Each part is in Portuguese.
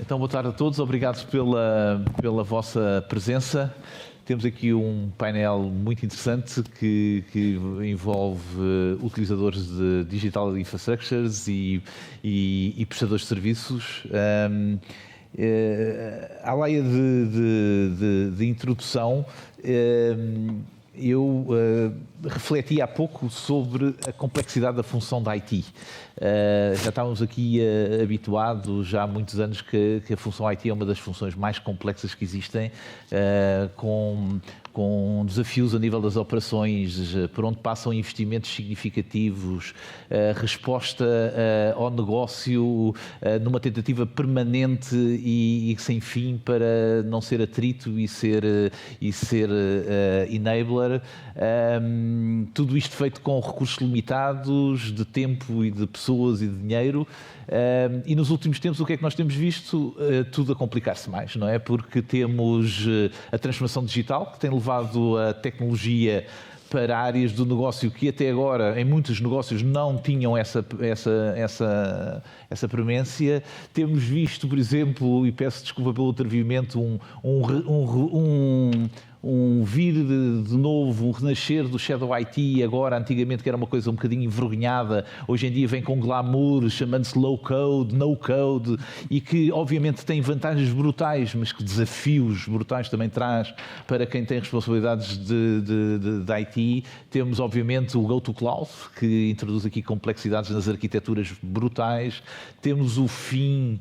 Então, boa tarde a todos, obrigado pela vossa presença. Temos aqui um painel muito interessante que envolve utilizadores de Digital Infrastructures e prestadores de serviços. À laia de introdução, eu refleti há pouco sobre a complexidade da função da IT. Já estávamos aqui habituados já há muitos anos que a função IT é uma das funções mais complexas que existem, com desafios a nível das operações, por onde passam investimentos significativos, resposta ao negócio numa tentativa permanente e sem fim para não ser atrito e ser enabler. Tudo isto feito com recursos limitados de tempo e de pessoas e de dinheiro. E nos últimos tempos o que é que nós temos visto? Tudo a complicar-se mais, não é? Porque temos a transformação digital que tem levado a tecnologia para áreas do negócio que até agora, em muitos negócios, não tinham essa premência. Temos visto, por exemplo, e peço desculpa pelo atrevimento, um vir de novo, um renascer do Shadow IT, agora, antigamente, que era uma coisa um bocadinho envergonhada, hoje em dia vem com glamour, chamando-se low code, no code, e que obviamente tem vantagens brutais, mas que desafios brutais também traz para quem tem responsabilidades de IT. Temos, obviamente, o Go to Cloud, que introduz aqui complexidades nas arquiteturas brutais. Temos o fim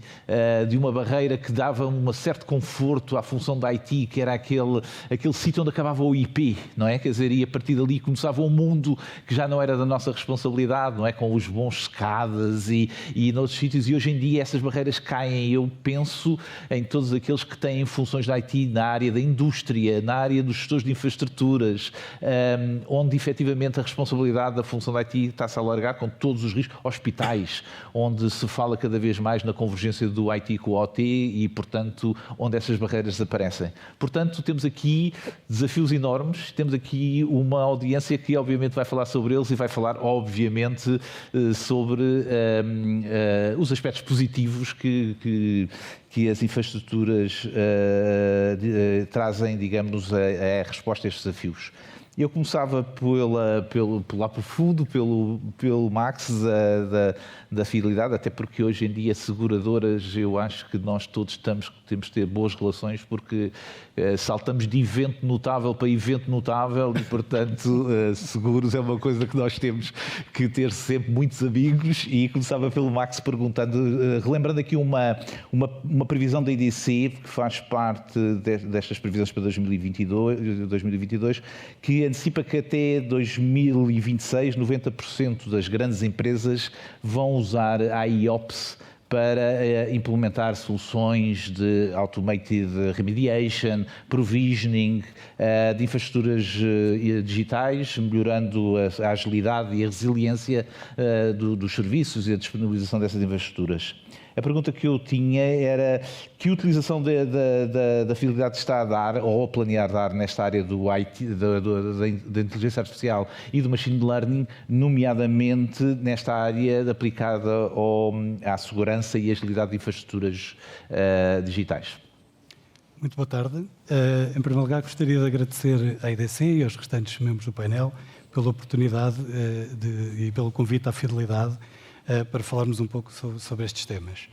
de uma barreira que dava um certo conforto à função da IT, que era aquele sítio onde acabava o IP, não é? Quer dizer, e a partir dali começava um mundo que já não era da nossa responsabilidade, não é? Com os bons SCADAs e noutros sítios, e hoje em dia essas barreiras caem. Eu penso em todos aqueles que têm funções de IT na área da indústria, na área dos gestores de infraestruturas, onde efetivamente a responsabilidade da função de IT está-se a alargar com todos os riscos, hospitais, onde se fala cada vez mais na convergência do IT com o OT e, portanto, onde essas barreiras desaparecem. Portanto, temos aqui desafios enormes, temos aqui uma audiência que obviamente vai falar sobre eles e vai falar obviamente sobre os aspectos positivos que as infraestruturas trazem, digamos, a resposta a estes desafios. Eu começava lá por fundo, pelo Max da fidelidade, até porque hoje em dia seguradoras, eu acho que nós todos temos de ter boas relações, porque saltamos de evento notável para evento notável e, portanto, seguros é uma coisa que nós temos que ter sempre muitos amigos. E começava pelo Max perguntando, relembrando aqui uma previsão da IDC, que faz parte destas previsões para 2022, que antecipa que até 2026 90% das grandes empresas vão usar a IOPS para implementar soluções de automated remediation, provisioning, de infraestruturas digitais, melhorando a agilidade e a resiliência dos serviços e a disponibilização dessas infraestruturas. A pergunta que eu tinha era que utilização da fidelidade está a dar, ou a planear dar, nesta área do IT, da inteligência artificial e do machine learning, nomeadamente nesta área aplicada à segurança e agilidade de infraestruturas digitais. Muito boa tarde. Em primeiro lugar, gostaria de agradecer à IDC e aos restantes membros do painel pela oportunidade e pelo convite à fidelidade para falarmos um pouco sobre estes temas.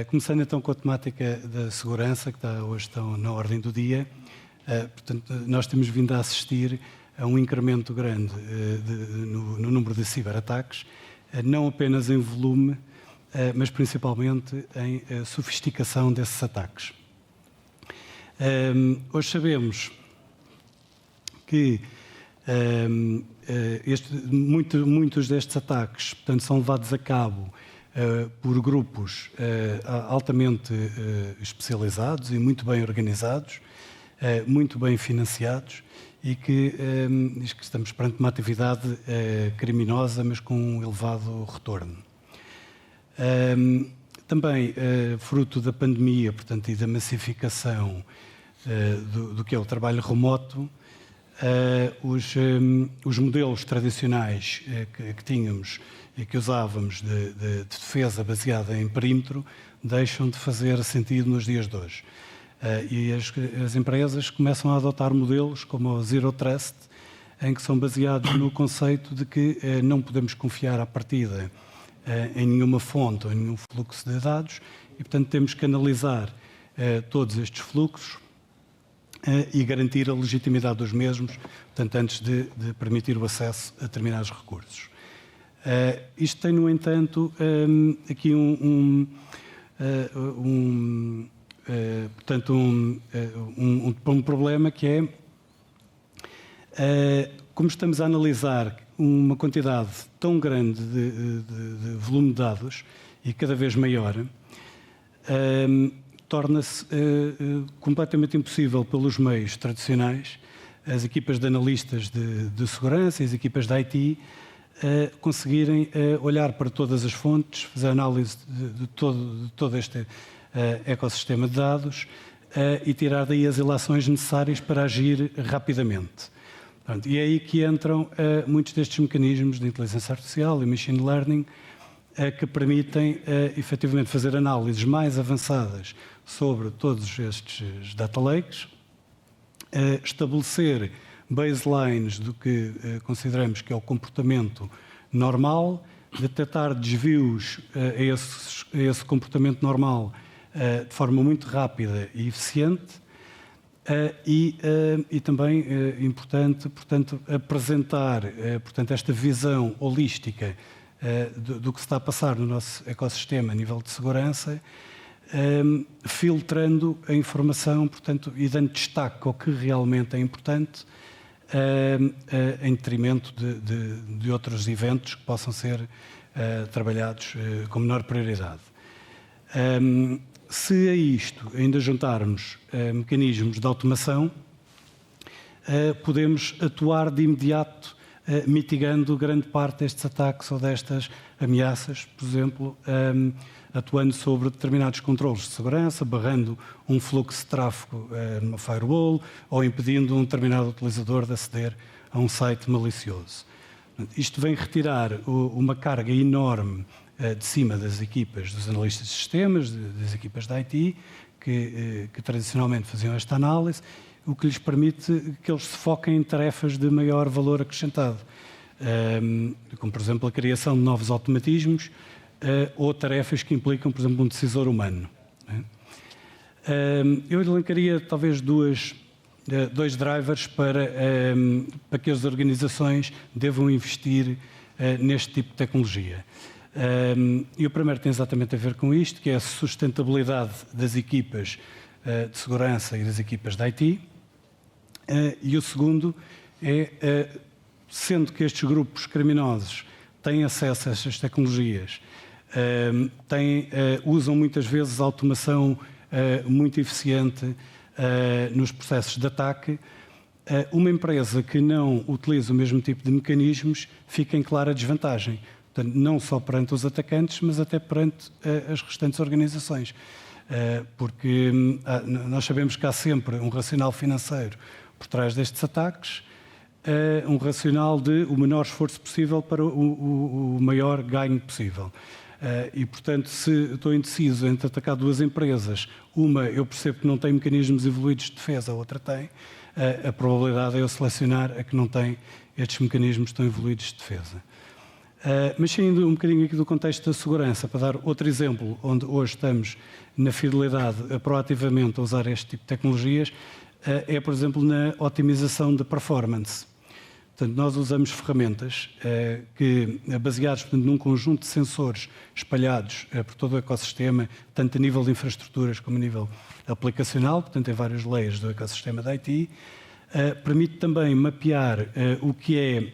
Começando então com a temática da segurança, que hoje estão na ordem do dia. Portanto, nós temos vindo a assistir a um incremento grande no número de ciberataques, não apenas em volume, mas principalmente em sofisticação desses ataques. Hoje sabemos que muitos destes ataques, portanto, são levados a cabo por grupos altamente especializados e muito bem organizados, muito bem financiados e que estamos perante uma atividade criminosa, mas com um elevado retorno. Também, fruto da pandemia, portanto, e da massificação do que é o trabalho remoto, Os modelos tradicionais que tínhamos e que usávamos de defesa baseada em perímetro deixam de fazer sentido nos dias de hoje. E as empresas começam a adotar modelos como o Zero Trust, em que são baseados no conceito de que não podemos confiar à partida em nenhuma fonte ou em nenhum fluxo de dados e, portanto, temos que analisar todos estes fluxos e garantir a legitimidade dos mesmos, portanto, antes de permitir o acesso a determinados recursos. Isto tem, no entanto, aqui um problema que é, como estamos a analisar uma quantidade tão grande de volume de dados e cada vez maior, torna-se completamente impossível pelos meios tradicionais, as equipas de analistas de segurança e as equipas de IT, conseguirem olhar para todas as fontes, fazer análise de todo este ecossistema de dados e tirar daí as ilações necessárias para agir rapidamente. Pronto, e é aí que entram muitos destes mecanismos de inteligência artificial e machine learning que permitem efetivamente fazer análises mais avançadas sobre todos estes data lakes, estabelecer baselines do que consideramos que é o comportamento normal, detectar desvios a esse comportamento normal de forma muito rápida e eficiente e também importante, portanto, apresentar portanto, esta visão holística do que se está a passar no nosso ecossistema a nível de segurança, filtrando a informação, portanto, e dando destaque ao que realmente é importante, em detrimento de outros eventos que possam ser trabalhados com menor prioridade. Se a isto ainda juntarmos mecanismos de automação, podemos atuar de imediato mitigando grande parte destes ataques ou destas ameaças, por exemplo, atuando sobre determinados controles de segurança, barrando um fluxo de tráfego numa firewall ou impedindo um determinado utilizador de aceder a um site malicioso. Isto vem retirar uma carga enorme de cima das equipas dos analistas de sistemas, das equipas da IT, que tradicionalmente faziam esta análise, o que lhes permite que eles se foquem em tarefas de maior valor acrescentado, como, por exemplo, a criação de novos automatismos ou tarefas que implicam, por exemplo, um decisor humano. Eu elencaria talvez dois drivers para que as organizações devam investir neste tipo de tecnologia. E o primeiro tem exatamente a ver com isto, que é a sustentabilidade das equipas de segurança e das equipas de IT. E o segundo é, sendo que estes grupos criminosos têm acesso a estas tecnologias, usam muitas vezes automação muito eficiente nos processos de ataque, uma empresa que não utiliza o mesmo tipo de mecanismos fica em clara desvantagem. Portanto, não só perante os atacantes, mas até perante as restantes organizações. Porque nós sabemos que há sempre um racional financeiro por trás destes ataques, um racional de o menor esforço possível para o maior ganho possível. E, portanto, se estou indeciso entre atacar duas empresas, uma eu percebo que não tem mecanismos evoluídos de defesa, a outra tem, a probabilidade é eu selecionar a que não tem estes mecanismos tão evoluídos de defesa. Mas saindo um bocadinho aqui do contexto da segurança, para dar outro exemplo, onde hoje estamos na fidelidade proativamente a usar este tipo de tecnologias, é, por exemplo, na otimização de performance. Portanto, nós usamos ferramentas que, baseadas num conjunto de sensores espalhados por todo o ecossistema, tanto a nível de infraestruturas como a nível aplicacional, portanto, em vários layers do ecossistema da IT, permite também mapear o que é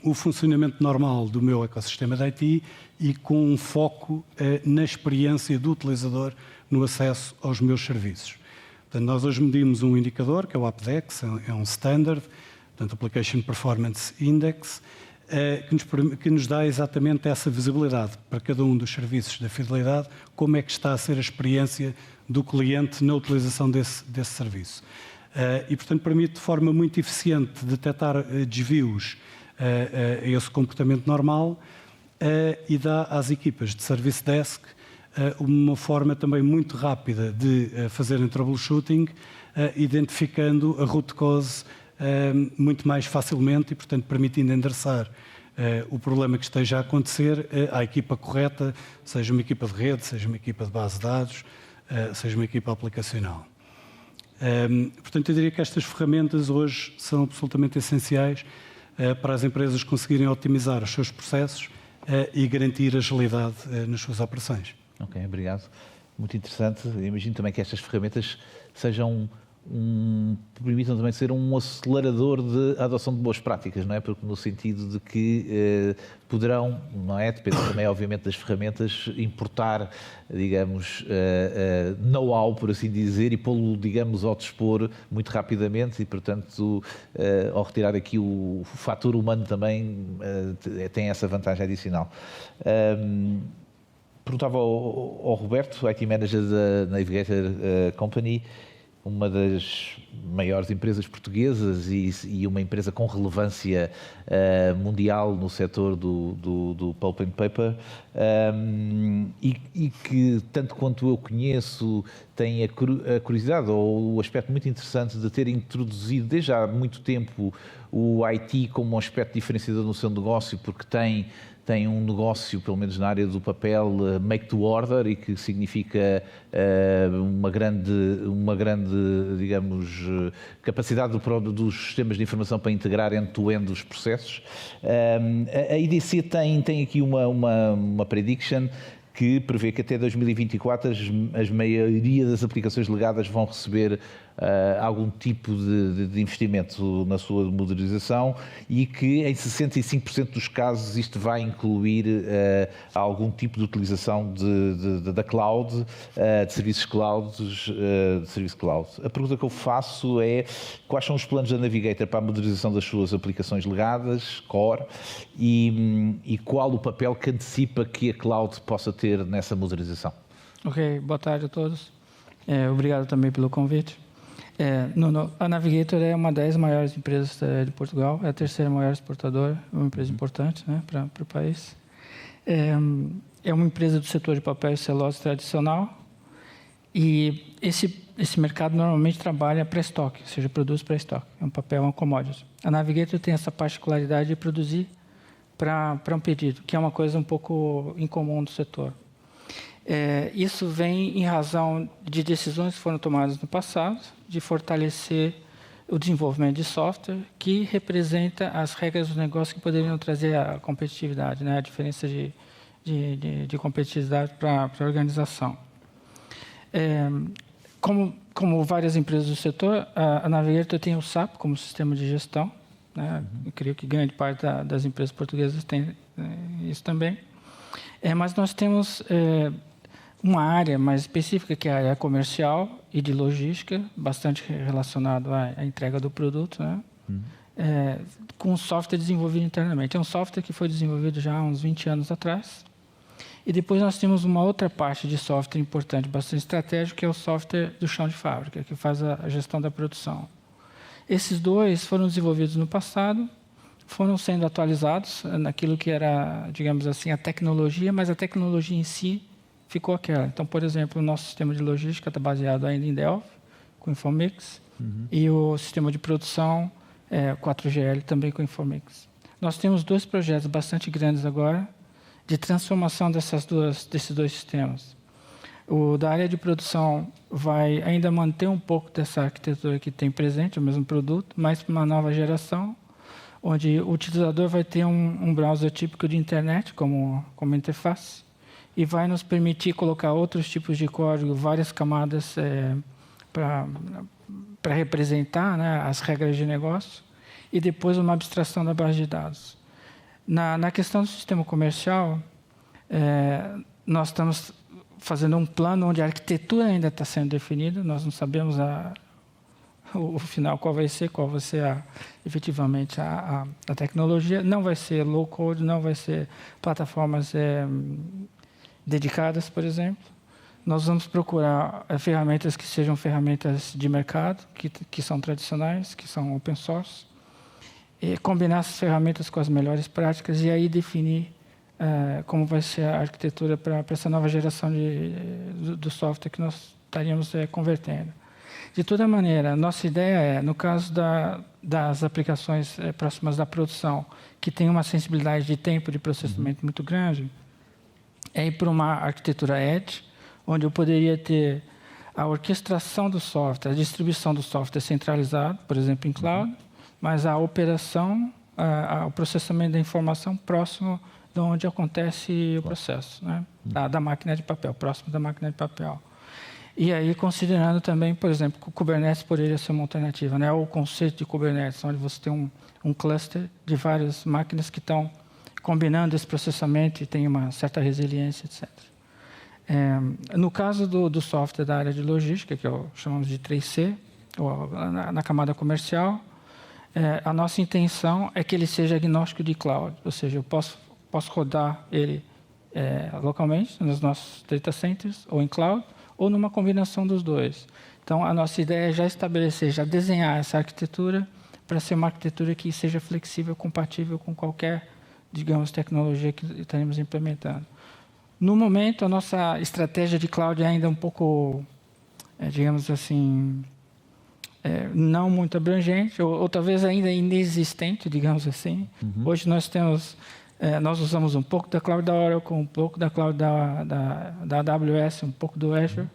o funcionamento normal do meu ecossistema de IT e com um foco na experiência do utilizador no acesso aos meus serviços. Portanto, nós hoje medimos um indicador, que é o AppDex, é um standard, portanto, Application Performance Index, que nos dá exatamente essa visibilidade para cada um dos serviços da fidelidade, como é que está a ser a experiência do cliente na utilização desse serviço. E, portanto, permite de forma muito eficiente detectar desvios a esse comportamento normal e dá às equipas de Service Desk uma forma também muito rápida de fazerem troubleshooting, identificando a root cause muito mais facilmente e, portanto, permitindo endereçar o problema que esteja a acontecer à equipa correta, seja uma equipa de rede, seja uma equipa de base de dados, seja uma equipa aplicacional. Portanto, eu diria que estas ferramentas hoje são absolutamente essenciais para as empresas conseguirem otimizar os seus processos e garantir agilidade nas suas operações. Ok, obrigado. Muito interessante. Eu imagino também que estas ferramentas sejam permitam também ser um acelerador de adoção de boas práticas, não é? Porque no sentido de que poderão, não é? Depende também, obviamente, das ferramentas, importar, digamos, know-how, por assim dizer, e pô-lo, digamos, ao dispor muito rapidamente e, portanto, ao retirar aqui o fator humano também tem essa vantagem adicional. Perguntava ao Roberto, IT Manager da Navigator Company, uma das maiores empresas portuguesas e uma empresa com relevância mundial no setor do pulp and paper, e que, tanto quanto eu conheço, tem a curiosidade ou o aspecto muito interessante de ter introduzido desde há muito tempo o IT como um aspecto diferenciador no seu negócio, porque tem um negócio, pelo menos na área do papel, make to order, e que significa uma grande, digamos, capacidade dos sistemas de informação para integrar end-to-end os processos. A IDC tem aqui uma prediction que prevê que até 2024 a maioria das aplicações legadas vão receber algum tipo de investimento na sua modernização, e que em 65% dos casos isto vai incluir algum tipo de utilização da cloud, de serviços cloud. A pergunta que eu faço é: quais são os planos da Navigator para a modernização das suas aplicações legadas, core, e qual o papel que antecipa que a cloud possa ter nessa modernização? Ok, boa tarde a todos. Obrigado também pelo convite. A Navigator é uma das maiores empresas de Portugal, é a terceira maior exportadora, uma empresa importante, né, para o país. É uma empresa do setor de papel e celulose tradicional, e esse mercado normalmente trabalha pré-estoque, ou seja, produz pré-estoque, é um papel, é uma commodity. A Navigator tem essa particularidade de produzir para um pedido, que é uma coisa um pouco incomum do setor. Isso vem em razão de decisões que foram tomadas no passado, de fortalecer o desenvolvimento de software, que representa as regras do negócio que poderiam trazer a competitividade, né? A diferença de competitividade para a organização. Como várias empresas do setor, a Navigator tem o SAP como sistema de gestão, né? Eu creio que grande parte das empresas portuguesas tem isso também. Mas nós temos uma área mais específica, que é a área comercial e de logística, bastante relacionado à entrega do produto, né? Com software desenvolvido internamente. É um software que foi desenvolvido já há uns 20 anos atrás. E depois nós temos uma outra parte de software importante, bastante estratégico, que é o software do chão de fábrica, que faz a gestão da produção. Esses dois foram desenvolvidos no passado, foram sendo atualizados naquilo que era, digamos assim, a tecnologia, mas a tecnologia em si ficou aquela. Então, por exemplo, o nosso sistema de logística está baseado ainda em Delphi, com Infomix, e o sistema de produção 4GL também com Infomix. Nós temos dois projetos bastante grandes agora de transformação desses dois sistemas. O da área de produção vai ainda manter um pouco dessa arquitetura que tem presente, o mesmo produto, mas para uma nova geração, onde o utilizador vai ter um browser típico de internet como interface, e vai nos permitir colocar outros tipos de código, várias camadas para representar, né, as regras de negócio, e depois uma abstração da base de dados. Na questão do sistema comercial, nós estamos fazendo um plano onde a arquitetura ainda está sendo definida, nós não sabemos o final qual vai ser efetivamente a tecnologia. Não vai ser low code, não vai ser plataformas dedicadas, por exemplo. nós vamos procurar ferramentas que sejam ferramentas de mercado, que são tradicionais, que são open source, e combinar essas ferramentas com as melhores práticas e aí definir como vai ser a arquitetura para essa nova geração do software que nós estaríamos convertendo. De toda maneira, nossa ideia no caso das aplicações próximas da produção, que tem uma sensibilidade de tempo de processamento muito grande, é ir para uma arquitetura Edge, onde eu poderia ter a orquestração do software, a distribuição do software centralizado, por exemplo, em cloud, mas a operação, o processamento da informação próximo de onde acontece o processo, né? da máquina de papel, próximo da máquina de papel. E aí, considerando também, por exemplo, que o Kubernetes poderia ser uma alternativa, né? O conceito de Kubernetes, onde você tem um cluster de várias máquinas que estão combinando esse processamento e tem uma certa resiliência, etc. No caso do software da área de logística, que chamamos de 3C, ou na camada comercial, a nossa intenção é que ele seja agnóstico de cloud, ou seja, eu posso rodar ele localmente nos nossos data centers ou em cloud, ou numa combinação dos dois. Então, a nossa ideia é já estabelecer, já desenhar essa arquitetura para ser uma arquitetura que seja flexível, compatível com qualquer, digamos, tecnologia que estaremos implementando. No momento, a nossa estratégia de cloud é ainda um pouco, digamos assim, não muito abrangente, ou talvez ainda inexistente, digamos assim. Hoje nós temos, nós usamos um pouco da cloud da Oracle, um pouco da cloud da AWS, um pouco do Azure,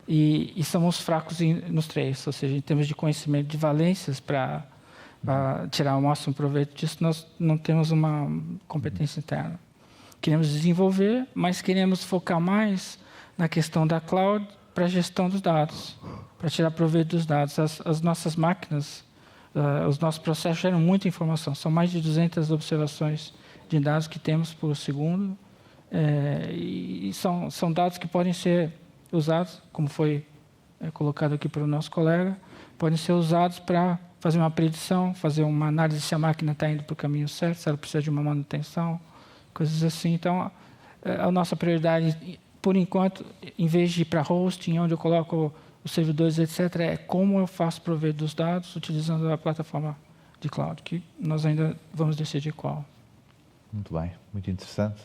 e somos fracos nos três, ou seja, em termos de conhecimento de valências para tirar o máximo proveito disso, nós não temos uma competência interna. Queremos desenvolver, mas queremos focar mais na questão da cloud para a gestão dos dados, para tirar proveito dos dados. As nossas máquinas, os nossos processos geram muita informação. São mais de 200 observações de dados que temos por segundo. E são dados que podem ser usados, como foi colocado aqui pelo nosso colega, podem ser usados para fazer uma predição, fazer uma análise se a máquina está indo para o caminho certo, se ela precisa de uma manutenção, coisas assim. Então, a nossa prioridade, por enquanto, em vez de ir para hosting, onde eu coloco os servidores, etc., é como eu faço proveito dos dados utilizando a plataforma de cloud, que nós ainda vamos decidir qual. Muito bem, muito interessante.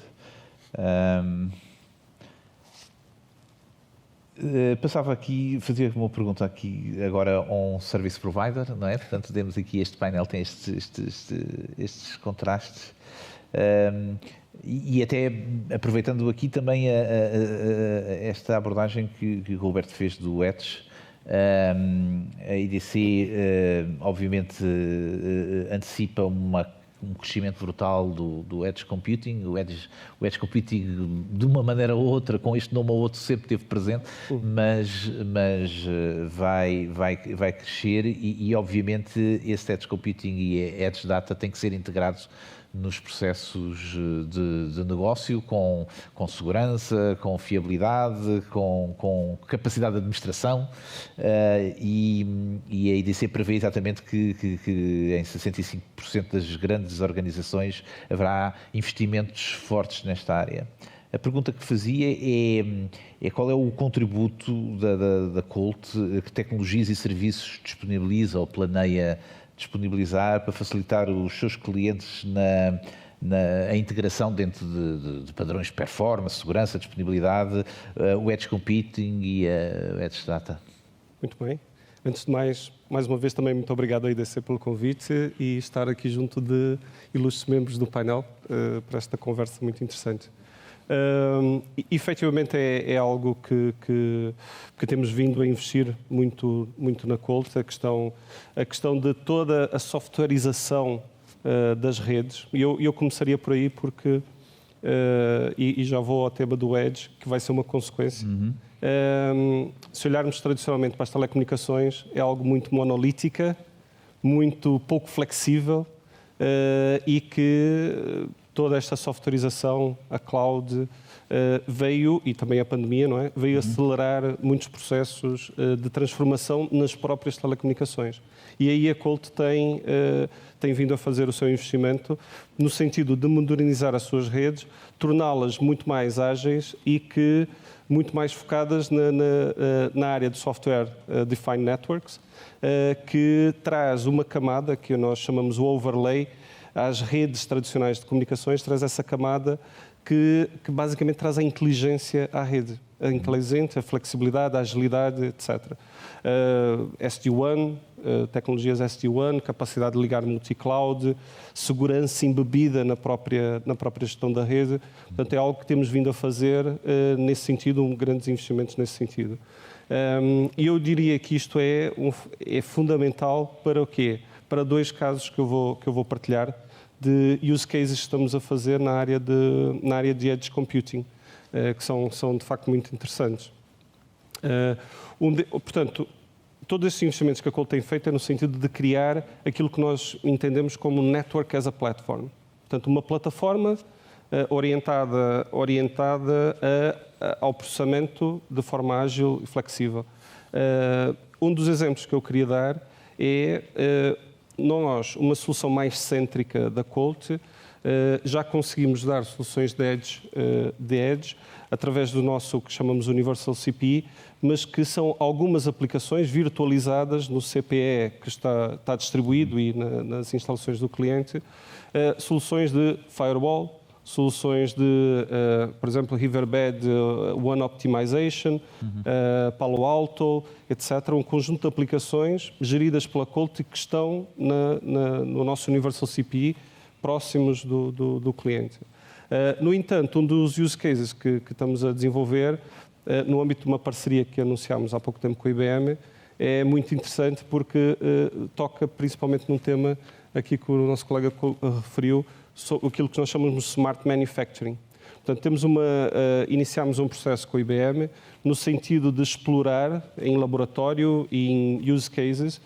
Passava aqui, fazia uma pergunta aqui agora a um service provider, não é? Portanto, temos aqui este painel, tem estes contrastes. E até aproveitando aqui também esta abordagem que o Roberto fez do Edge, a IDC obviamente antecipa um crescimento brutal do Edge Computing. O Edge Computing, de uma maneira ou outra, com este nome ou outro, sempre esteve presente, mas vai crescer e obviamente esse Edge Computing e Edge Data têm que ser integrados nos processos de negócio, com segurança, com fiabilidade, com capacidade de administração, e a IDC prevê exatamente que em 65% das grandes organizações haverá investimentos fortes nesta área. A pergunta que fazia é qual é o contributo da Colt, que tecnologias e serviços disponibiliza ou planeia disponibilizar para facilitar os seus clientes a integração dentro de padrões de performance, segurança, disponibilidade, o Edge Computing e a Edge Data. Muito bem. Antes de mais uma vez também muito obrigado à IDC pelo convite e estar aqui junto de ilustres membros do painel para esta conversa muito interessante. Efetivamente é algo que temos vindo a investir muito na Colt, a questão de toda a softwareização das redes. E eu começaria por aí porque, e já vou ao tema do Edge, que vai ser uma consequência. Se olharmos tradicionalmente para as telecomunicações, é algo muito monolítica, muito pouco flexível e que toda esta softwareização, a cloud, veio, e também a pandemia, não é? Veio acelerar muitos processos de transformação nas próprias telecomunicações. E aí a Colt tem vindo a fazer o seu investimento no sentido de modernizar as suas redes, torná-las muito mais ágeis e muito mais focadas na área de Software Defined Networks, que traz uma camada que nós chamamos o overlay às redes tradicionais de comunicações, traz essa camada que basicamente traz a inteligência à rede. A inteligência, a flexibilidade, a agilidade, etc. SD-WAN, tecnologias SD-WAN, capacidade de ligar multi-cloud, segurança embebida na própria gestão da rede. Portanto, é algo que temos vindo a fazer nesse sentido, grandes investimentos nesse sentido. E eu diria que isto é fundamental para o quê? Para dois casos que eu vou partilhar de use cases que estamos a fazer na área de Edge Computing, que são de facto muito interessantes. Portanto, todos estes investimentos que a Colt tem feito é no sentido de criar aquilo que nós entendemos como Network as a Platform. Portanto, uma plataforma orientada ao processamento de forma ágil e flexível. Um dos exemplos que eu queria dar é uma solução mais cêntrica da Colt. Já conseguimos dar soluções de Edge através do nosso, que chamamos Universal CPE, mas que são algumas aplicações virtualizadas no CPE que está distribuído e nas instalações do cliente, soluções de firewall, soluções de, por exemplo, Riverbed One Optimization, Palo Alto, etc. Um conjunto de aplicações geridas pela Colt que estão no nosso Universal CPE, próximos do cliente. No entanto, um dos use cases que estamos a desenvolver, no âmbito de uma parceria que anunciámos há pouco tempo com a IBM, é muito interessante porque toca principalmente num tema aqui que o nosso colega referiu, aquilo que nós chamamos de Smart Manufacturing. Portanto, iniciámos um processo com a IBM no sentido de explorar em laboratório e em use cases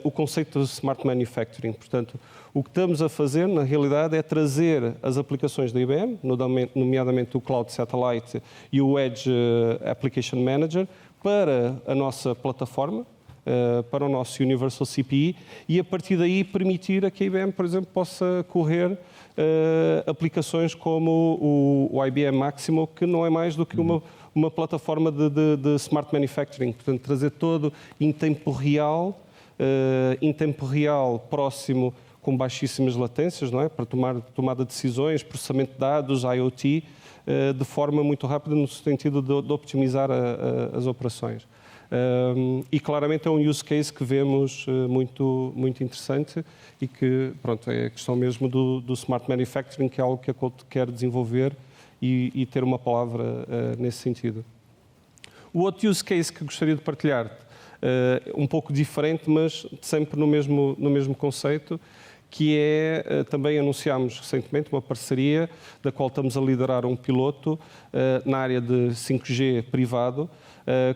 o conceito de Smart Manufacturing. Portanto, o que estamos a fazer, na realidade, é trazer as aplicações da IBM, nomeadamente o Cloud Satellite e o Edge Application Manager, para a nossa plataforma, para o nosso Universal CPE, e a partir daí permitir a que a IBM, por exemplo, possa correr aplicações como o IBM Maximo, que não é mais do que uma plataforma de Smart Manufacturing. Portanto, trazer todo em tempo real próximo, com baixíssimas latências, não é? Para tomada de decisões, processamento de dados, IoT, de forma muito rápida no sentido de optimizar as operações. E claramente é um use case que vemos muito interessante e que, pronto, é a questão mesmo do Smart Manufacturing, que é algo que a Colt quer desenvolver e ter uma palavra nesse sentido. O outro use case que gostaria de partilhar, um pouco diferente, mas sempre no mesmo conceito, que é, também anunciámos recentemente uma parceria da qual estamos a liderar um piloto na área de 5G privado,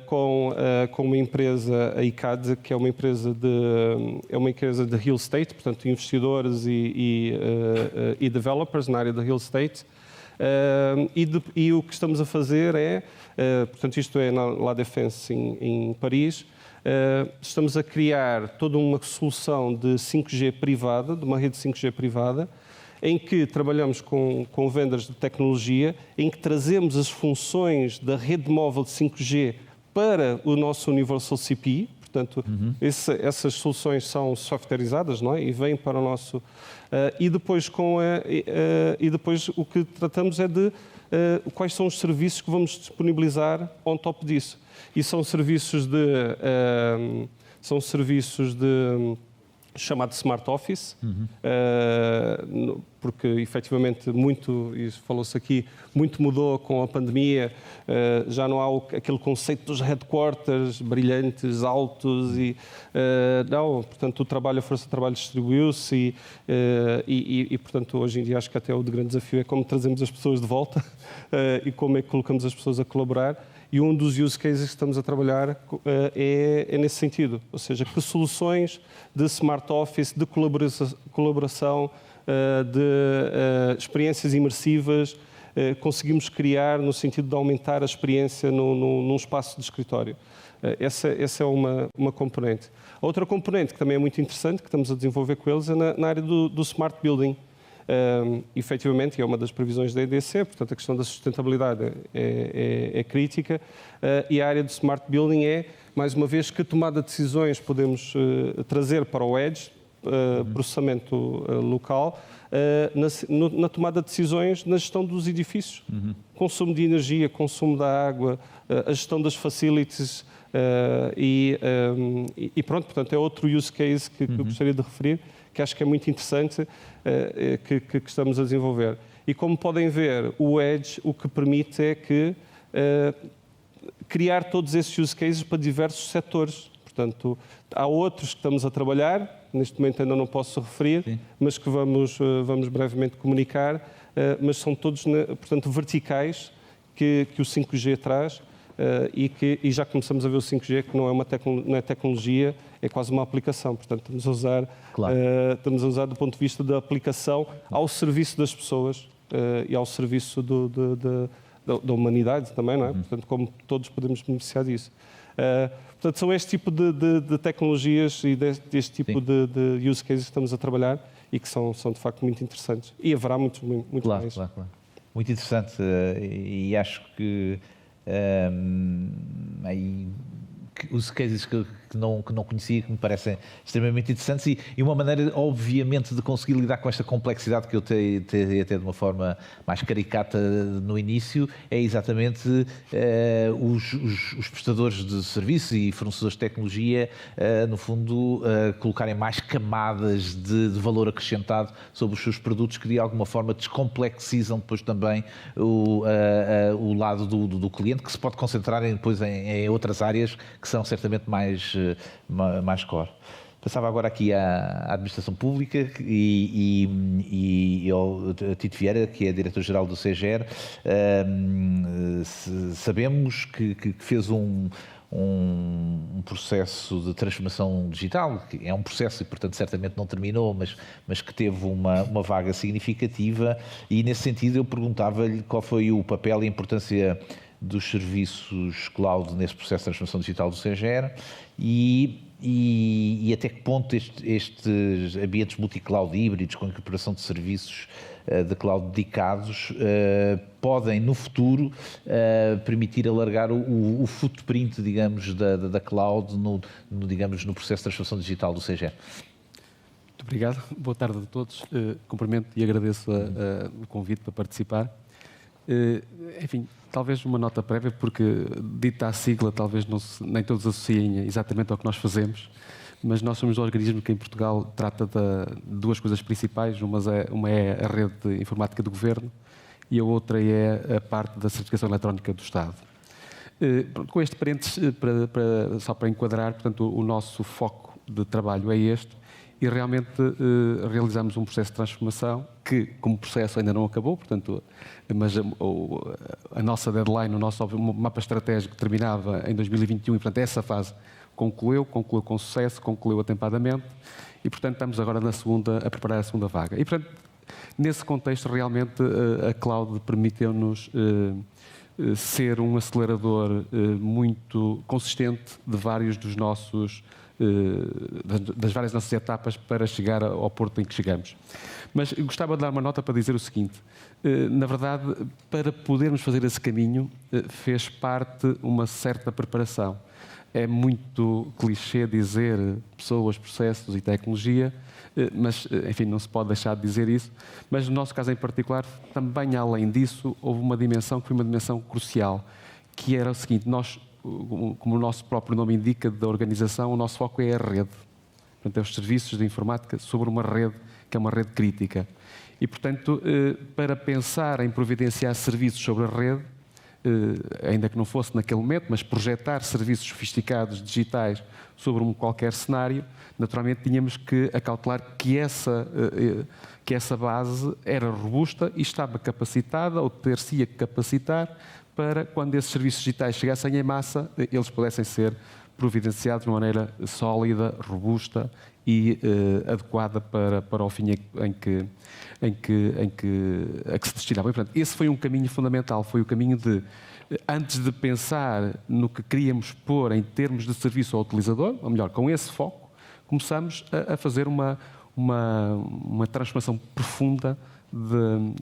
com uma empresa, a ICAD, que é uma empresa de real estate, portanto investidores e developers na área de real estate. E o que estamos a fazer portanto isto é na La Défense em Paris, estamos a criar toda uma solução de 5G privada, de uma rede 5G privada, em que trabalhamos com vendors de tecnologia, em que trazemos as funções da rede móvel de 5G para o nosso Universal CPE. Portanto, essas soluções são softwareizadas, não é? E vêm para o nosso... E depois o que tratamos é de quais são os serviços que vamos disponibilizar on top disso. E são serviços chamado Smart Office, porque efetivamente e falou-se aqui, muito mudou com a pandemia, já não há aquele conceito dos headquarters brilhantes, altos, portanto a força de trabalho distribuiu-se e portanto hoje em dia acho que até o grande desafio é como trazemos as pessoas de volta e como é que colocamos as pessoas a colaborar. E um dos use cases que estamos a trabalhar é nesse sentido, ou seja, que soluções de Smart Office, de colaboração, de experiências imersivas, conseguimos criar no sentido de aumentar a experiência num espaço de escritório. Essa é uma componente. A outra componente que também é muito interessante, que estamos a desenvolver com eles, é na área do Smart Building. Efetivamente, é uma das previsões da EDC, portanto a questão da sustentabilidade é crítica, e a área do Smart Building é, mais uma vez, que tomada de decisões podemos trazer para o Edge, processamento local, na tomada de decisões na gestão dos edifícios. Consumo de energia, consumo da água, a gestão das facilities, e pronto, portanto é outro use case que eu gostaria de referir, que acho que é muito interessante, que estamos a desenvolver. E como podem ver, o Edge o que permite é que criar todos esses use cases para diversos setores. Portanto, há outros que estamos a trabalhar, neste momento ainda não posso referir, sim, mas que vamos brevemente comunicar, mas são todos, portanto, verticais que o 5G traz, e já começamos a ver o 5G, que não é tecnologia, é quase uma aplicação. Portanto, estamos a usar do ponto de vista da aplicação ao serviço das pessoas e ao serviço da humanidade também, não é? Portanto, como todos podemos beneficiar disso. Portanto, são este tipo de tecnologias e deste tipo de use cases que estamos a trabalhar e que são de facto muito interessantes. E haverá muito mais. Claro. Muito interessante, e acho que os cases que não conhecia, que me parecem extremamente interessantes, e uma maneira, obviamente, de conseguir lidar com esta complexidade que eu tenho até de uma forma mais caricata no início, é exatamente os prestadores de serviços e fornecedores de tecnologia, no fundo, colocarem mais camadas de valor acrescentado sobre os seus produtos, que de alguma forma descomplexizam depois também o lado do cliente, que se pode concentrar depois em outras áreas que são certamente mais core. Passava agora aqui à administração pública e ao Tito Vieira, que é diretor-geral do CEGER. Sabemos que fez um processo de transformação digital, que é um processo e, portanto, certamente não terminou, mas que teve uma vaga significativa, e, nesse sentido, eu perguntava-lhe qual foi o papel e a importância dos serviços cloud nesse processo de transformação digital do CEGER e até que ponto estes ambientes multi-cloud híbridos com incorporação de serviços de cloud dedicados podem, no futuro, permitir alargar o footprint, digamos, da cloud no processo de transformação digital do CEGER. Muito obrigado. Boa tarde a todos. Cumprimento e agradeço o convite para participar. Enfim, talvez uma nota prévia, porque dita a sigla talvez nem todos associem exatamente ao que nós fazemos, mas nós somos um organismo que em Portugal trata de duas coisas principais. Uma é a rede informática do Governo e a outra é a parte da certificação eletrónica do Estado. Com este parênteses, só para enquadrar, portanto, o nosso foco de trabalho é este. E realmente realizamos um processo de transformação que, como processo, ainda não acabou, portanto, mas a nossa deadline, o nosso mapa estratégico terminava em 2021 e, portanto, essa fase concluiu com sucesso, concluiu atempadamente e, portanto, estamos agora a preparar a segunda vaga. E, portanto, nesse contexto, realmente, a cloud permiteu-nos ser um acelerador muito consistente de vários dos nossos das várias nossas etapas para chegar ao porto em que chegamos. Mas gostava de dar uma nota para dizer o seguinte: na verdade, para podermos fazer esse caminho, fez parte uma certa preparação. É muito clichê dizer pessoas, processos e tecnologia, mas, enfim, não se pode deixar de dizer isso. Mas, no nosso caso em particular, também além disso, houve uma dimensão que foi uma dimensão crucial, que era o seguinte: nós, como o nosso próprio nome indica, da organização, o nosso foco é a rede. Portanto, é os serviços de informática sobre uma rede, que é uma rede crítica. E, portanto, para pensar em providenciar serviços sobre a rede, ainda que não fosse naquele momento, mas projetar serviços sofisticados, digitais, sobre qualquer cenário, naturalmente tínhamos que acautelar que essa base era robusta e estava capacitada, ou ter-se-ia capacitar, para quando esses serviços digitais chegassem em massa, eles pudessem ser providenciados de uma maneira sólida, robusta e adequada para o fim a que se destinava. E, portanto, esse foi um caminho fundamental, foi o caminho de, antes de pensar no que queríamos pôr em termos de serviço ao utilizador, ou melhor, com esse foco, começamos a fazer uma transformação profunda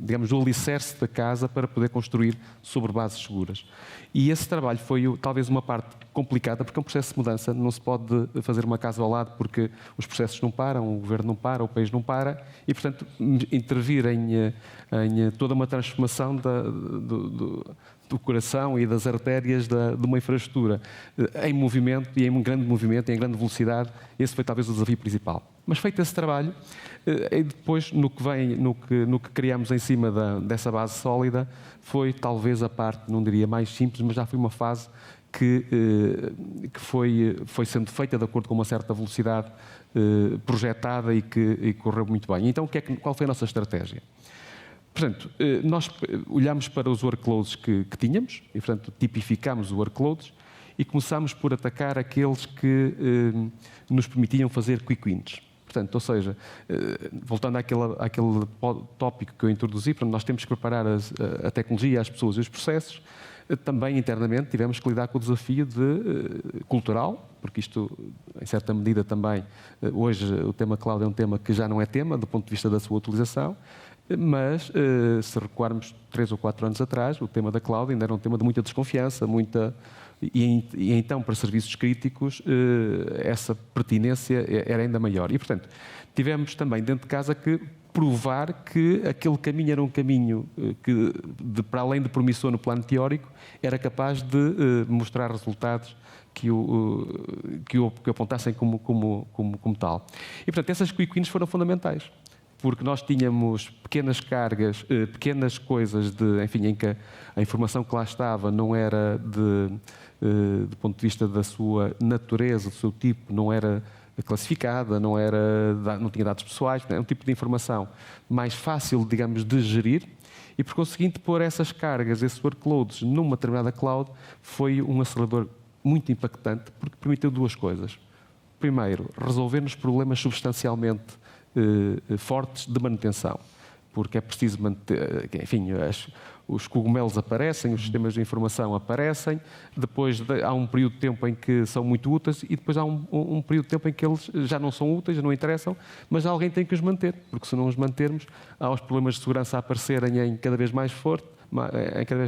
digamos, do alicerce da casa para poder construir sobre bases seguras. E esse trabalho foi talvez uma parte complicada, porque é um processo de mudança. Não se pode fazer uma casa ao lado porque os processos não param, o governo não para, o país não para, e, portanto, intervir em toda uma transformação do coração e das artérias de uma infraestrutura em movimento e em grande movimento e em grande velocidade, esse foi talvez o desafio principal. Mas feito esse trabalho, e depois no que criamos em cima dessa base sólida, foi talvez a parte, não diria mais simples, mas já foi uma fase que foi sendo feita de acordo com uma certa velocidade projetada e que correu muito bem. Então, qual foi a nossa estratégia? Portanto, nós olhamos para os workloads que tínhamos e, portanto, tipificámos os workloads e começámos por atacar aqueles que nos permitiam fazer quick wins. Portanto, ou seja, voltando àquele tópico que eu introduzi, portanto, nós temos que preparar a tecnologia, as pessoas e os processos. Também, internamente, tivemos que lidar com o desafio cultural, porque isto, em certa medida, também, hoje, o tema cloud é um tema que já não é tema, do ponto de vista da sua utilização, mas, se recuarmos 3 ou 4 anos atrás, o tema da cloud ainda era um tema de muita desconfiança, e então, para serviços críticos, essa pertinência era ainda maior. E, portanto, tivemos também dentro de casa que provar que aquele caminho era um caminho que, para além de promissor no plano teórico, era capaz de mostrar resultados que o apontassem como tal. E, portanto, essas quick wins foram fundamentais, porque nós tínhamos pequenas cargas, pequenas coisas, enfim, em que a informação que lá estava não era do ponto de vista da sua natureza, do seu tipo, não era classificada, não tinha dados pessoais, é um tipo de informação mais fácil, digamos, de gerir, e por conseguinte pôr essas cargas, esses workloads numa determinada cloud foi um acelerador muito impactante, porque permitiu duas coisas. Primeiro, resolver-nos problemas substancialmente fortes de manutenção, porque é preciso manter, enfim, os cogumelos aparecem, os sistemas de informação aparecem, depois há um período de tempo em que são muito úteis e depois há um período de tempo em que eles já não são úteis, já não interessam, mas alguém tem que os manter, porque se não os mantermos, há os problemas de segurança a aparecerem em cada vez mais forte,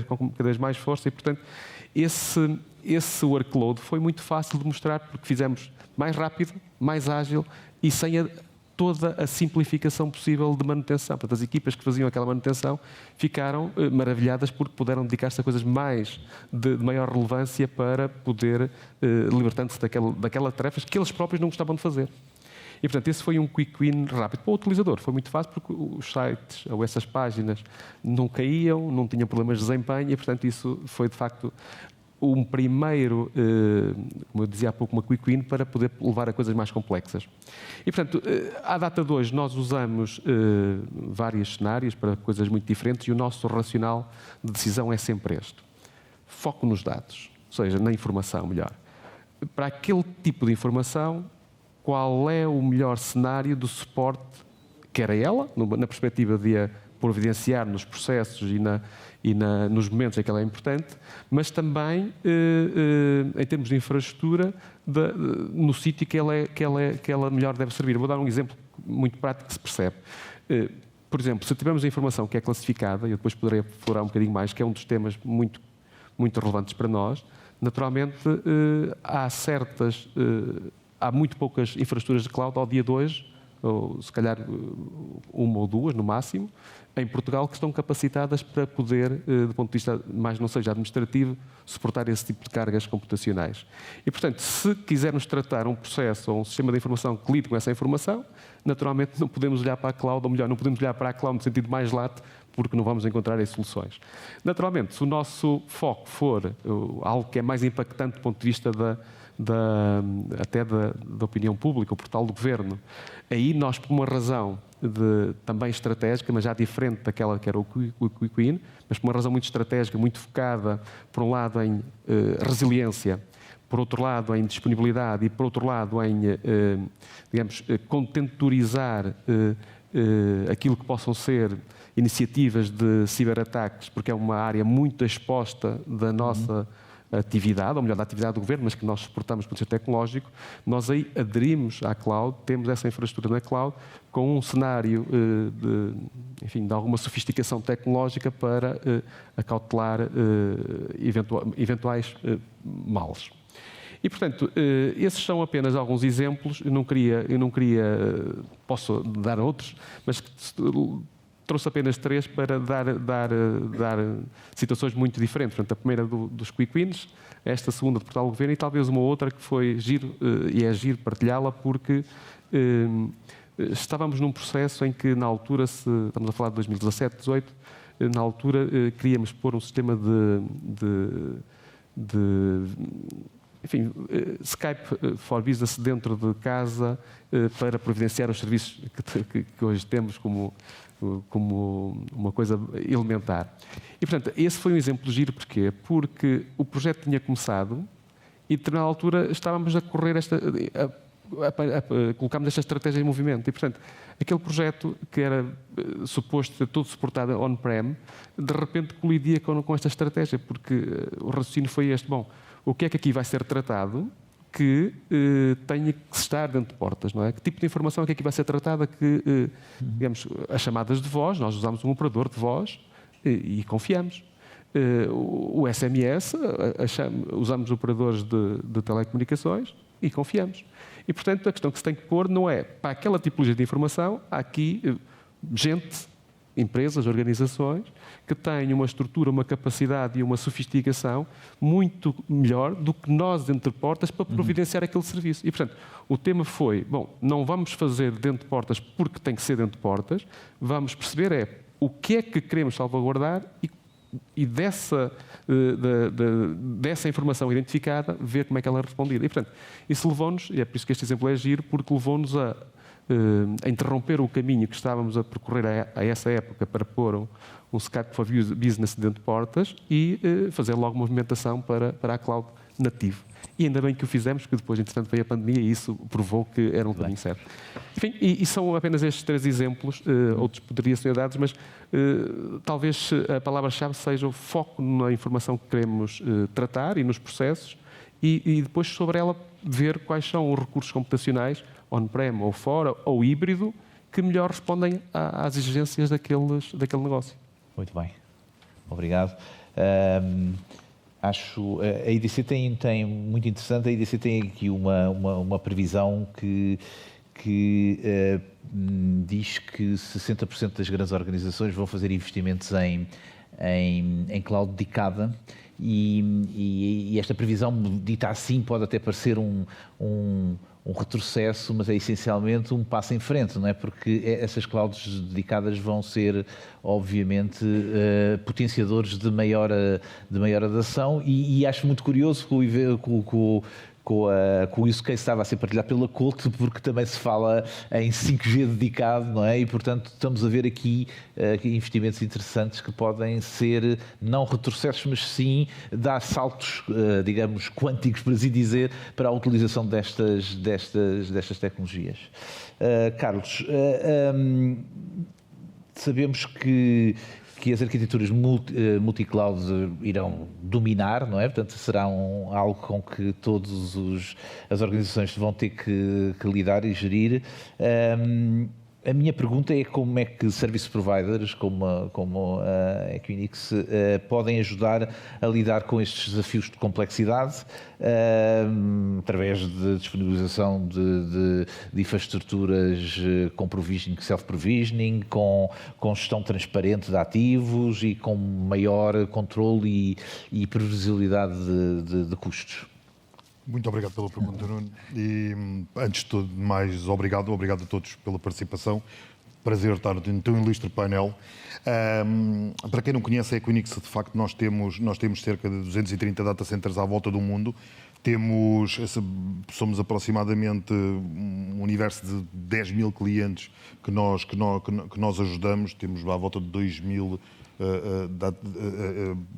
com cada vez mais força, e, portanto, esse workload foi muito fácil de mostrar, porque fizemos mais rápido, mais ágil e sem toda a simplificação possível de manutenção. Portanto, as equipas que faziam aquela manutenção ficaram maravilhadas porque puderam dedicar-se a coisas de maior relevância para poder libertando-se daquelas tarefas que eles próprios não gostavam de fazer. E, portanto, esse foi um quick win rápido. Para o utilizador foi muito fácil porque os sites ou essas páginas não caíam, não tinham problemas de desempenho e, portanto, isso foi, de facto, um primeiro, como eu dizia há pouco, uma quick win para poder levar a coisas mais complexas. E, portanto, à data de hoje, nós usamos vários cenários para coisas muito diferentes e o nosso racional de decisão é sempre este. Foco nos dados, ou seja, na informação, melhor. Para aquele tipo de informação, qual é o melhor cenário de suporte, quer a ela, na perspectiva de a providenciar nos processos e nos momentos em que ela é importante, mas também em termos de infraestrutura no sítio que ela melhor deve servir. Vou dar um exemplo muito prático que se percebe. Por exemplo, se tivermos a informação que é classificada, e eu depois poderei explorar um bocadinho mais, que é um dos temas muito, muito relevantes para nós, naturalmente há muito poucas infraestruturas de cloud ao dia de hoje, ou se calhar uma ou duas no máximo, em Portugal, que estão capacitadas para poder, do ponto de vista mais não seja administrativo, suportar esse tipo de cargas computacionais. E, portanto, se quisermos tratar um processo ou um sistema de informação que lide com essa informação, naturalmente não podemos olhar para a cloud, ou melhor, não podemos olhar para a cloud no sentido mais lato, porque não vamos encontrar aí soluções. Naturalmente, se o nosso foco for algo que é mais impactante do ponto de vista até da opinião pública, o portal do governo, aí nós, por uma razão também estratégica, mas já diferente daquela que era o Quick Win, mas por uma razão muito estratégica, muito focada, por um lado, em resiliência, por outro lado, em disponibilidade e, por outro lado, em, digamos, contentorizar aquilo que possam ser iniciativas de ciberataques, porque é uma área muito exposta da nossa atividade, ou melhor, da atividade do governo, mas que nós suportamos pelo setor tecnológico. Nós aí aderimos à cloud, temos essa infraestrutura na cloud, com um cenário de alguma sofisticação tecnológica para acautelar eventuais males. E, portanto, esses são apenas alguns exemplos. Eu não queria, posso dar outros, mas trouxe apenas 3 para dar situações muito diferentes. Portanto, a primeira dos Quick Wins, esta segunda de Portal Governo e talvez uma outra que foi giro, e é giro partilhá-la, porque estávamos num processo em que, na altura, estamos a falar de 2017, 2018, na altura queríamos pôr um sistema Skype for Business dentro de casa para providenciar os serviços que hoje temos como uma coisa elementar. E, portanto, esse foi um exemplo de giro. Porquê? Porque o projeto tinha começado e, na altura, estávamos a correr colocámos esta estratégia em movimento. E, portanto, aquele projeto que era suposto ser todo suportado on-prem, de repente colidia com esta estratégia, porque o raciocínio foi este. Bom, o que é que aqui vai ser tratado que tenha que estar dentro de portas, não é? Que tipo de informação é que aqui vai ser tratada? Que, digamos, as chamadas de voz, nós usamos um operador de voz e confiamos. O SMS, usamos operadores de telecomunicações e confiamos. E, portanto, a questão que se tem que pôr não é para aquela tipologia de informação, há aqui gente, empresas, organizações, que têm uma estrutura, uma capacidade e uma sofisticação muito melhor do que nós dentro de portas para providenciar aquele serviço. E, portanto, o tema foi, bom, não vamos fazer dentro de portas porque tem que ser dentro de portas, vamos perceber o que é que queremos salvaguardar e dessa informação identificada, ver como é que ela é respondida. E, portanto, isso levou-nos, e é por isso que este exemplo é giro, porque levou-nos a interromper o caminho que estávamos a percorrer a essa época para pôr um Skype for Business dentro de portas e fazer logo movimentação para a cloud nativo. E ainda bem que o fizemos, porque depois, entretanto, veio a pandemia e isso provou que era um caminho certo. Enfim, e são apenas estes 3 exemplos, outros poderiam ser dados, mas talvez a palavra-chave seja o foco na informação que queremos tratar e nos processos e depois sobre ela ver quais são os recursos computacionais, on-prem ou fora, ou híbrido, que melhor respondem às exigências daquele negócio. Muito bem. Obrigado. Acho a IDC tem muito interessante. A IDC tem aqui uma previsão que diz que 60% das grandes organizações vão fazer investimentos em cloud dedicada e esta previsão, dita assim, pode até parecer um retrocesso, mas é essencialmente um passo em frente, não é? Porque essas clouds dedicadas vão ser, obviamente, potenciadores de maior adesão e acho muito curioso com o use case estava a ser partilhado pela Colt, porque também se fala em 5G dedicado, não é? E, portanto, estamos a ver aqui investimentos interessantes que podem ser, não retrocessos, mas sim dar saltos, digamos, quânticos, por assim dizer, para a utilização destas tecnologias. Carlos, sabemos que as arquiteturas multi-cloud irão dominar, não é? Portanto, será algo com que todas as organizações vão ter que lidar e gerir. A minha pergunta é como é que service providers como a Equinix podem ajudar a lidar com estes desafios de complexidade através de disponibilização de infraestruturas com provisioning, self-provisioning, com gestão transparente de ativos e com maior controle e previsibilidade de custos. Muito obrigado pela pergunta, Nuno. E, antes de tudo, mais obrigado a todos pela participação. Prazer estar no teu ilustre painel. Para quem não conhece a Equinix, de facto, nós temos cerca de 230 data centers à volta do mundo. Somos aproximadamente um universo de 10 mil clientes que nós ajudamos. Temos à volta de 2 mil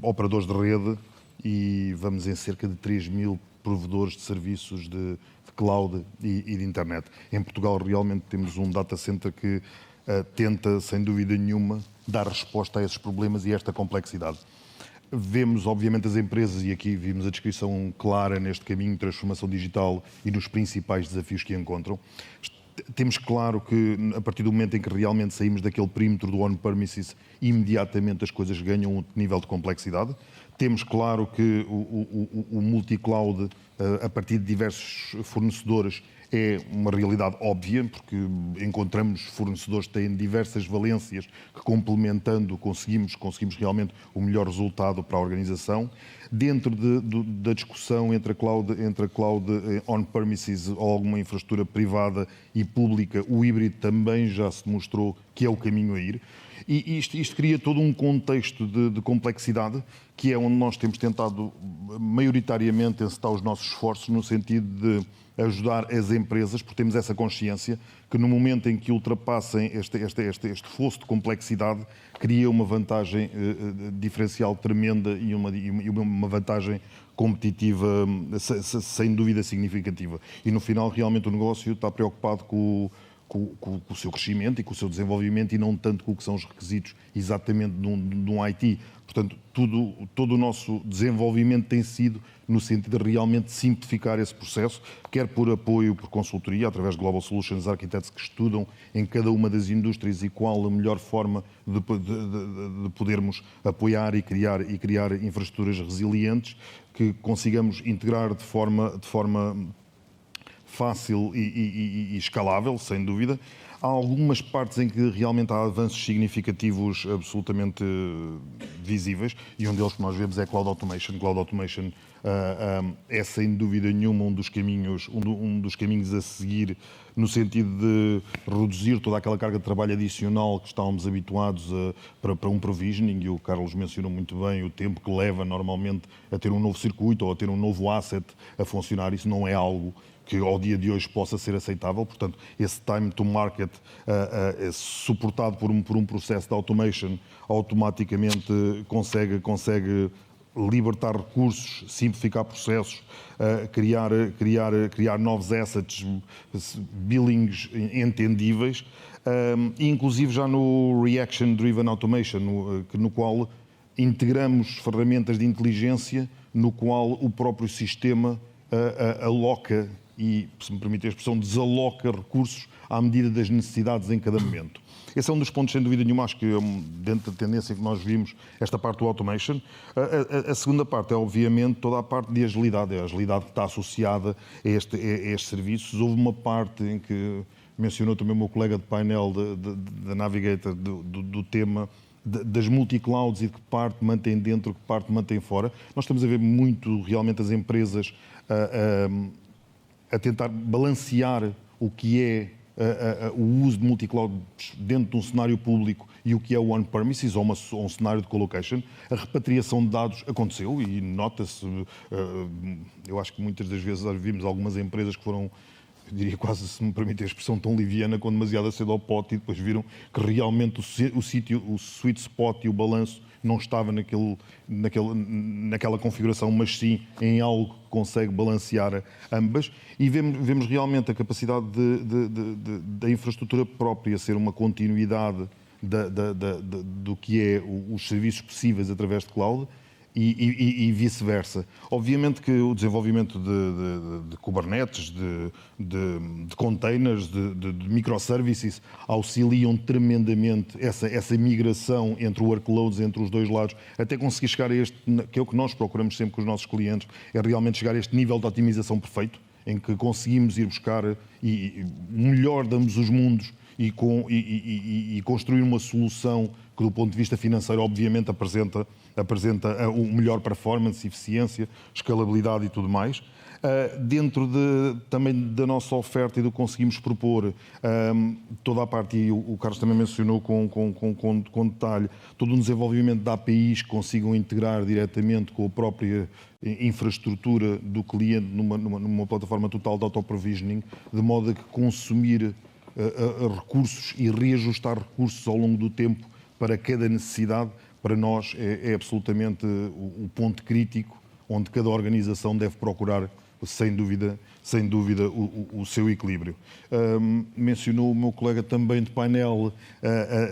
operadores de rede e vamos em cerca de 3 mil provedores de serviços de cloud e de internet. Em Portugal realmente temos um data center que tenta, sem dúvida nenhuma, dar resposta a esses problemas e a esta complexidade. Vemos, obviamente, as empresas, e aqui vimos a descrição clara neste caminho de transformação digital e nos principais desafios que encontram. Temos claro que, a partir do momento em que realmente saímos daquele perímetro do on-premises, imediatamente as coisas ganham um nível de complexidade. Temos claro que o multi-cloud, a partir de diversos fornecedores, é uma realidade óbvia, porque encontramos fornecedores que têm diversas valências que, complementando, conseguimos realmente o melhor resultado para a organização. Dentro da discussão entre a cloud on-premises ou alguma infraestrutura privada e pública, o híbrido também já se demonstrou que é o caminho a ir. E isto cria todo um contexto de complexidade, que é onde nós temos tentado maioritariamente encetar os nossos esforços no sentido de ajudar as empresas, porque temos essa consciência que no momento em que ultrapassem este fosso de complexidade, cria uma vantagem diferencial tremenda e uma vantagem competitiva sem dúvida significativa. E no final realmente o negócio está preocupado com o seu crescimento e com o seu desenvolvimento e não tanto com o que são os requisitos exatamente de um IT. Portanto, todo o nosso desenvolvimento tem sido no sentido de realmente simplificar esse processo, quer por apoio, por consultoria, através de Global Solutions Architects que estudam em cada uma das indústrias e qual a melhor forma de podermos apoiar e criar infraestruturas resilientes que consigamos integrar de forma fácil e escalável, sem dúvida. Há algumas partes em que realmente há avanços significativos absolutamente visíveis e um deles que nós vemos é Cloud Automation. Cloud Automation é sem dúvida nenhuma um dos caminhos a seguir no sentido de reduzir toda aquela carga de trabalho adicional que estávamos habituados para um provisioning, e o Carlos mencionou muito bem o tempo que leva normalmente a ter um novo circuito ou a ter um novo asset a funcionar. Isso não é algo que ao dia de hoje possa ser aceitável. Portanto, esse time to market é suportado por um processo de automation, automaticamente consegue libertar recursos, simplificar processos, criar novos assets, billings entendíveis, e inclusive já no Reaction Driven Automation, no qual integramos ferramentas de inteligência no qual o próprio sistema aloca e, se me permite a expressão, desaloca recursos à medida das necessidades em cada momento. Esse é um dos pontos, sem dúvida nenhuma, acho que dentro da tendência que nós vimos, esta parte do automation. A segunda parte é, obviamente, toda a parte de agilidade, a agilidade que está associada a estes serviços. Houve uma parte em que mencionou também o meu colega de painel da Navigator, do tema das multi-clouds e de que parte mantém dentro, que parte mantém fora. Nós estamos a ver muito, realmente, as empresas a tentar balancear o que é o uso de multi-cloud dentro de um cenário público e o que é o on-premises ou um cenário de colocation. A repatriação de dados aconteceu e nota-se, eu acho que muitas das vezes vimos algumas empresas que foram, eu diria quase, se me permite a expressão, tão liviana quando demasiado cedo ao pote, e depois viram que realmente o sítio, o sweet spot e o balanço não estava naquela configuração, mas sim em algo que consegue balancear ambas. E vemos realmente a capacidade da infraestrutura própria ser uma continuidade do que é os serviços possíveis através de cloud e vice-versa. Obviamente que o desenvolvimento de Kubernetes, de containers, de microservices auxiliam tremendamente essa migração entre workloads, entre os dois lados, até conseguir chegar a este, que é o que nós procuramos sempre com os nossos clientes, é realmente chegar a este nível de otimização perfeito, em que conseguimos ir buscar o melhor de ambos os mundos e construir uma solução que, do ponto de vista financeiro, obviamente apresenta o melhor performance, eficiência, escalabilidade e tudo mais. Dentro também da nossa oferta e do que conseguimos propor, toda a parte, e o Carlos também mencionou com detalhe, todo um desenvolvimento de APIs que consigam integrar diretamente com a própria infraestrutura do cliente numa plataforma total de auto-provisioning, de modo a que consumir recursos e reajustar recursos ao longo do tempo para cada necessidade, para nós é absolutamente o ponto crítico onde cada organização deve procurar sem dúvida o seu equilíbrio. Mencionou o meu colega também de painel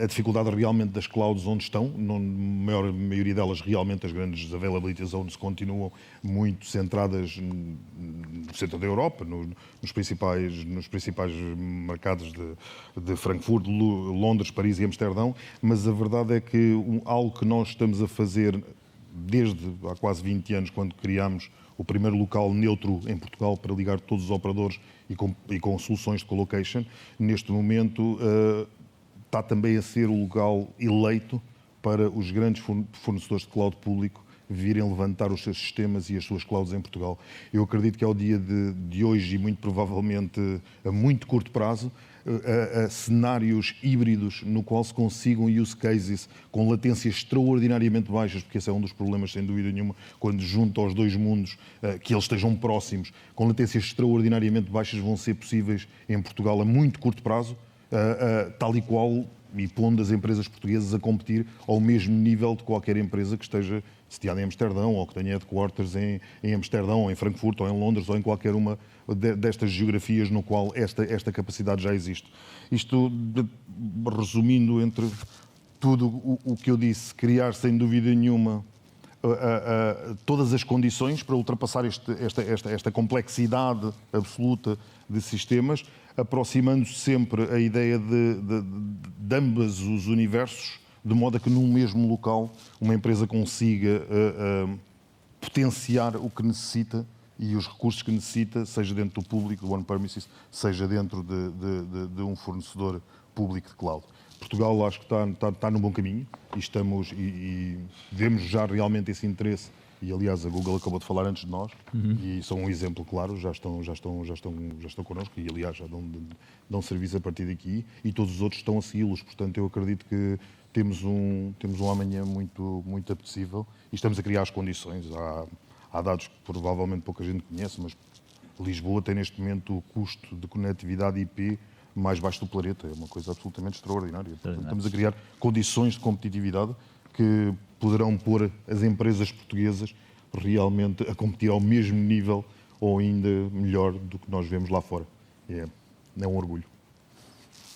a dificuldade realmente das clouds onde estão, na maioria delas realmente as grandes availability zones continuam muito centradas no centro da Europa, nos principais mercados de Frankfurt, Londres, Paris e Amsterdão, mas a verdade é que algo que nós estamos a fazer desde há quase 20 anos, quando criámos o primeiro local neutro em Portugal para ligar todos os operadores e com soluções de colocation, neste momento está também a ser o local eleito para os grandes fornecedores de cloud público virem levantar os seus sistemas e as suas clouds em Portugal. Eu acredito que ao dia de hoje, e muito provavelmente a muito curto prazo, a cenários híbridos no qual se consigam use cases com latências extraordinariamente baixas, porque esse é um dos problemas, sem dúvida nenhuma, quando junto aos dois mundos, que eles estejam próximos, com latências extraordinariamente baixas vão ser possíveis em Portugal a muito curto prazo, tal e qual, e pondo as empresas portuguesas a competir ao mesmo nível de qualquer empresa que esteja sediada em Amsterdão ou que tenha headquarters em Amsterdão, ou em Frankfurt, ou em Londres, ou em qualquer uma destas geografias no qual esta capacidade já existe. Isto, resumindo entre tudo o que eu disse, criar sem dúvida nenhuma todas as condições para ultrapassar esta complexidade absoluta de sistemas, aproximando-se sempre a ideia de ambos os universos, de modo a que num mesmo local uma empresa consiga potenciar o que necessita e os recursos que necessita, seja dentro do público, do on-premises, seja dentro de um fornecedor público de cloud. Portugal acho que está num bom caminho e vemos já realmente esse interesse. E, aliás, a Google acabou de falar antes de nós e são um exemplo claro, já estão connosco e, aliás, já dão serviço a partir daqui e todos os outros estão a segui-los. Portanto, eu acredito que temos um amanhã muito, muito apetecível e estamos a criar as condições. Há dados que provavelmente pouca gente conhece, mas Lisboa tem neste momento o custo de conectividade IP mais baixo do planeta. É uma coisa absolutamente extraordinária. Portanto, estamos a criar condições de competitividade que poderão pôr as empresas portuguesas realmente a competir ao mesmo nível ou ainda melhor do que nós vemos lá fora. É um orgulho.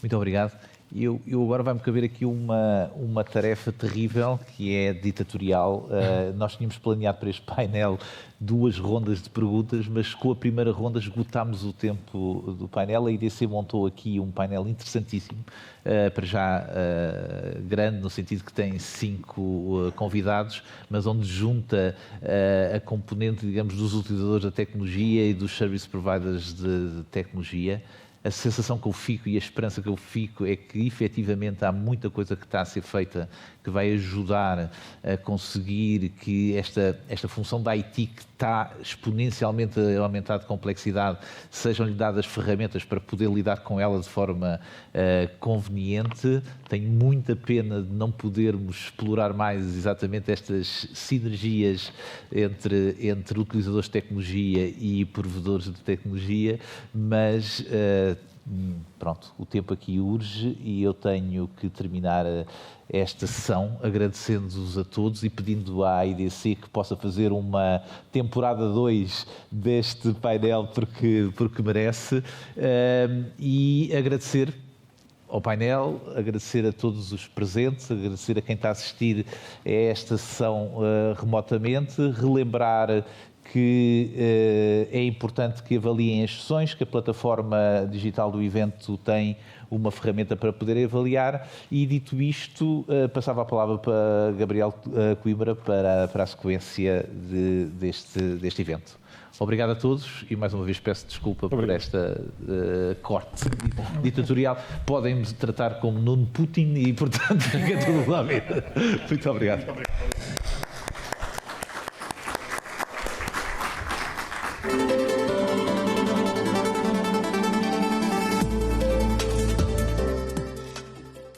Muito obrigado. Eu agora vai-me caber aqui uma tarefa terrível, que é ditatorial. Nós tínhamos planeado para este painel 2 rondas de perguntas, mas com a primeira ronda esgotámos o tempo do painel. A IDC montou aqui um painel interessantíssimo, para já grande, no sentido que tem 5 convidados, mas onde junta a componente, digamos, dos utilizadores da tecnologia e dos service providers de tecnologia. A sensação que eu fico e a esperança que eu fico é que, efetivamente, há muita coisa que está a ser feita que vai ajudar a conseguir que esta função da IT, que está exponencialmente a aumentar de complexidade, sejam-lhe dadas ferramentas para poder lidar com ela de forma conveniente. Tenho muita pena de não podermos explorar mais exatamente estas sinergias entre utilizadores de tecnologia e provedores de tecnologia, mas pronto, o tempo aqui urge e eu tenho que terminar esta sessão agradecendo-vos a todos e pedindo à IDC que possa fazer uma temporada 2 deste painel porque merece, e agradecer ao painel, agradecer a todos os presentes, agradecer a quem está a assistir a esta sessão remotamente, relembrar que é importante que avaliem as sessões, que a plataforma digital do evento tem uma ferramenta para poder avaliar e, dito isto, passava a palavra para Gabriel Coimbra para a sequência deste evento. Obrigado a todos e, mais uma vez, peço desculpa por esta corte ditatorial. Podem-me tratar como Nuno Putin e, portanto, fica tudo lá mesmo. Muito obrigado.